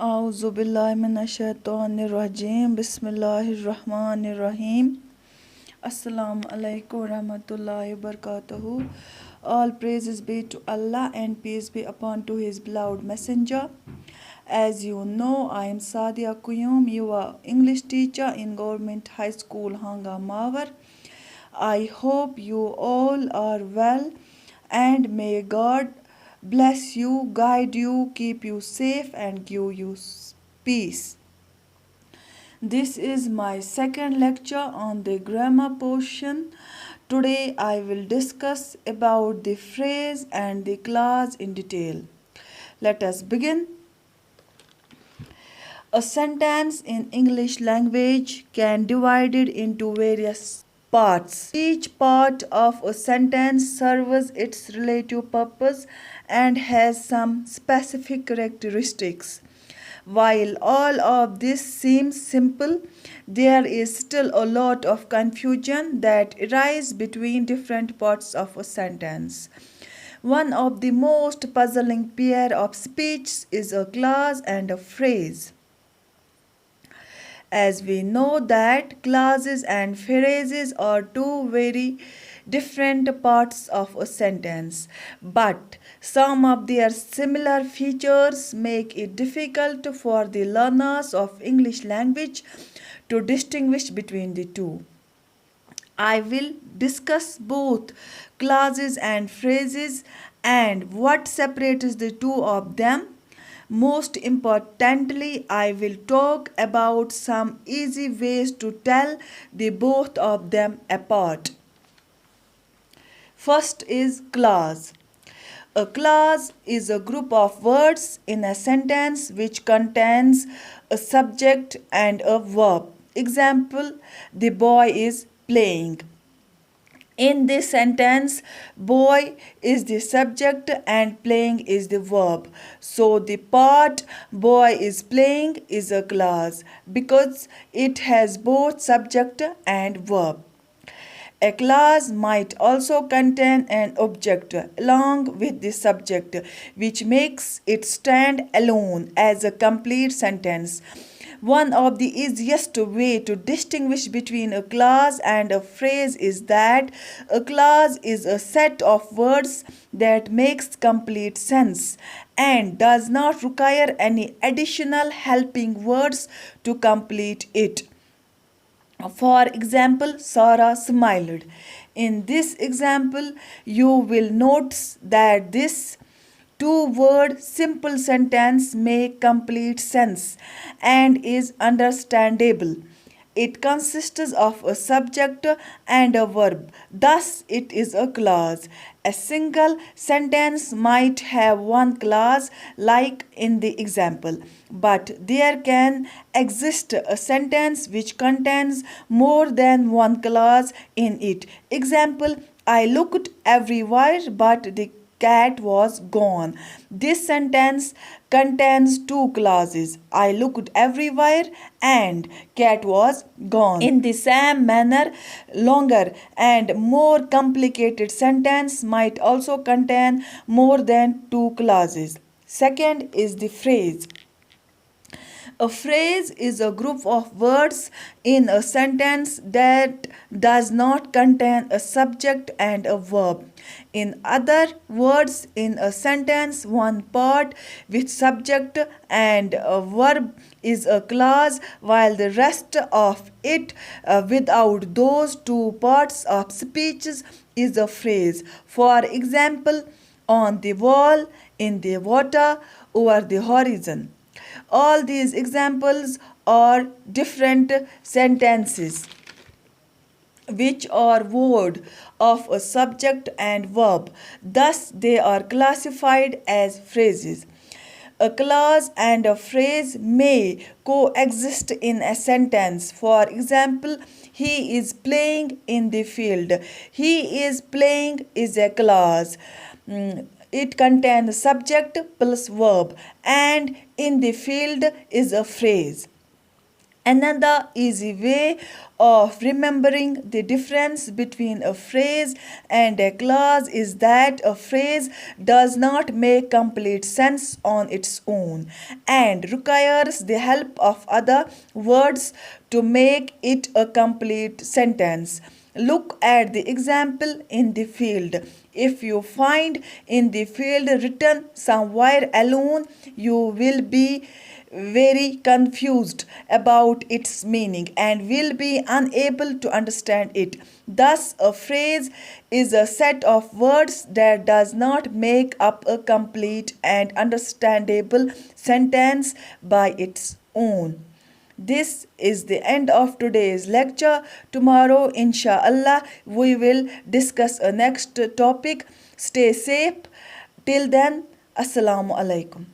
A'udzu billahi minasyaitonir rajim. Bismillahirrahmanirrahim. Assalamu alaikum warahmatullahi wabarakatuh. All praises be to Allah and peace be upon to His beloved messenger. As you know, I am Sadia Kuyum, your English teacher in Government High School Hanga Mawar. I hope you all are well and may God bless you, guide you, keep you safe and give you peace. This is my second lecture on the grammar portion. Today I will discuss about the phrase and the clause in detail. Let us begin. A sentence in English language can be divided into various parts. Each part of a sentence serves its relative purpose and has some specific characteristics. While all of this seems simple, there is still a lot of confusion that arises between different parts of a sentence. One of the most puzzling pair of speech is a clause and a phrase. As we know that clauses and phrases are two very different parts of a sentence, but some of their similar features make it difficult for the learners of English language to distinguish between the two. I will discuss both clauses and phrases and what separates the two of them. Most importantly, I will talk about some easy ways to tell the both of them apart. First is clause. A clause is a group of words in a sentence which contains a subject and a verb. Example, the boy is playing. In this sentence, boy is the subject and playing is the verb. So the part boy is playing is a clause because it has both subject and verb. A clause might also contain an object along with the subject, which makes it stand alone as a complete sentence. One of the easiest way to distinguish between a clause and a phrase is that a clause is a set of words that makes complete sense and does not require any additional helping words to complete it. For example, Sarah smiled. In this example, you will notice that this two-word simple sentence makes complete sense and is understandable. It consists of a subject and a verb. Thus, it is a clause. A single sentence might have one clause, like in the example, but there can exist a sentence which contains more than one clause in it. Example, I looked everywhere, but the cat was gone. This sentence contains two clauses. I looked everywhere and cat was gone. In the same manner, longer and more complicated sentence might also contain more than two clauses. Second is the phrase. A phrase is a group of words in a sentence that does not contain a subject and a verb. In other words, in a sentence, one part with subject and a verb is a clause, while the rest of it without those two parts of speeches is a phrase. For example, on the wall, in the water, over the horizon. All these examples are different sentences which are void of a subject and verb. Thus, they are classified as phrases. A clause and a phrase may coexist in a sentence. For example, he is playing in the field. He is playing is a clause. It contains subject plus verb, and in the field is a phrase. Another easy way of remembering the difference between a phrase and a clause is that a phrase does not make complete sense on its own and requires the help of other words to make it a complete sentence. Look at the example in the field. If you find in the field written somewhere alone, you will be very confused about its meaning and will be unable to understand it. Thus, a phrase is a set of words that does not make up a complete and understandable sentence by its own. This is the end of today's lecture. Tomorrow, inshallah, we will discuss a next topic. Stay safe. Till then, Assalamu alaikum.